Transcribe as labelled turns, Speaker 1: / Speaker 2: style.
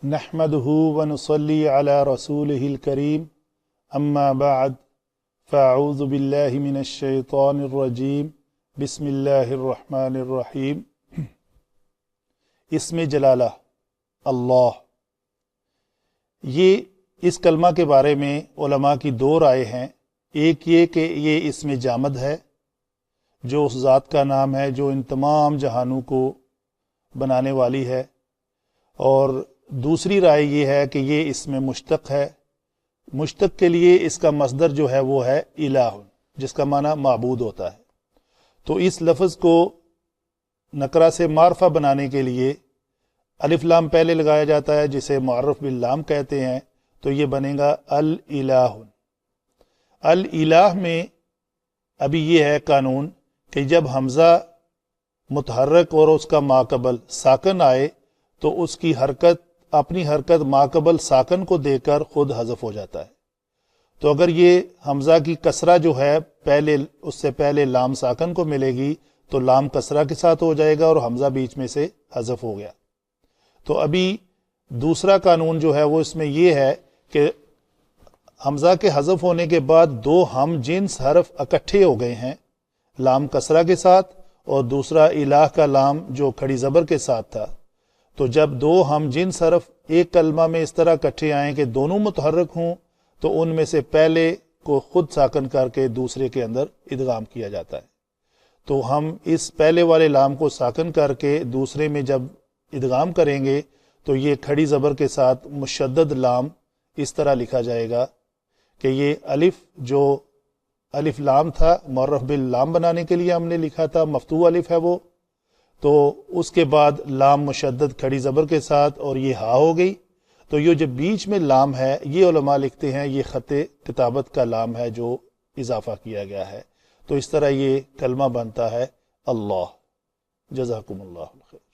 Speaker 1: نحمده ونصلي على رسوله الكريم اما بعد فاعوذ باللہ من الشیطان الرجیم بسم اللہ الرحمن الرحیم۔ اسم جلالہ اللہ، یہ اس کلمہ کے بارے میں علماء کی دو رائے ہیں۔ ایک یہ کہ یہ اسم جامد ہے جو اس ذات کا نام ہے جو ان تمام جہانوں کو بنانے والی ہے، اور دوسری رائے یہ ہے کہ یہ اسم مشتق ہے۔ مشتق کے لیے اس کا مصدر جو ہے وہ ہے الہ، جس کا معنی معبود ہوتا ہے۔ تو اس لفظ کو نکرہ سے معرفہ بنانے کے لیے الف لام پہلے لگایا جاتا ہے، جسے معرف باللام کہتے ہیں، تو یہ بنے گا الالہ۔ الالہ میں ابھی یہ ہے قانون کہ جب حمزہ متحرک اور اس کا ماقبل ساکن آئے تو اس کی حرکت اپنی حرکت ماقبل ساکن کو دے کر خود حذف ہو جاتا ہے۔ تو اگر یہ حمزہ کی کسرہ جو ہے اس سے پہلے لام ساکن کو ملے گی تو لام کسرہ کے ساتھ ہو جائے گا اور حمزہ بیچ میں سے حذف ہو گیا۔ تو ابھی دوسرا قانون جو ہے وہ اس میں یہ ہے کہ حمزہ کے حذف ہونے کے بعد دو ہم جنس حرف اکٹھے ہو گئے ہیں، لام کسرہ کے ساتھ اور دوسرا الہ کا لام جو کھڑی زبر کے ساتھ تھا۔ تو جب دو ہم جنس حرف ایک کلمہ میں اس طرح اکٹھے آئیں کہ دونوں متحرک ہوں تو ان میں سے پہلے کو خود ساکن کر کے دوسرے کے اندر ادغام کیا جاتا ہے۔ تو ہم اس پہلے والے لام کو ساکن کر کے دوسرے میں جب ادغام کریں گے تو یہ کھڑی زبر کے ساتھ مشدد لام اس طرح لکھا جائے گا کہ یہ الف جو الف لام تھا معرف باللام بنانے کے لیے ہم نے لکھا تھا، مفتوح الف ہے وہ، تو اس کے بعد لام مشدد کھڑی زبر کے ساتھ اور یہ ہا ہو گئی۔ تو یہ جو بیچ میں لام ہے یہ علماء لکھتے ہیں یہ خط کتابت کا لام ہے جو اضافہ کیا گیا ہے۔ تو اس طرح یہ کلمہ بنتا ہے اللہ۔ جزاکم اللہ خیر۔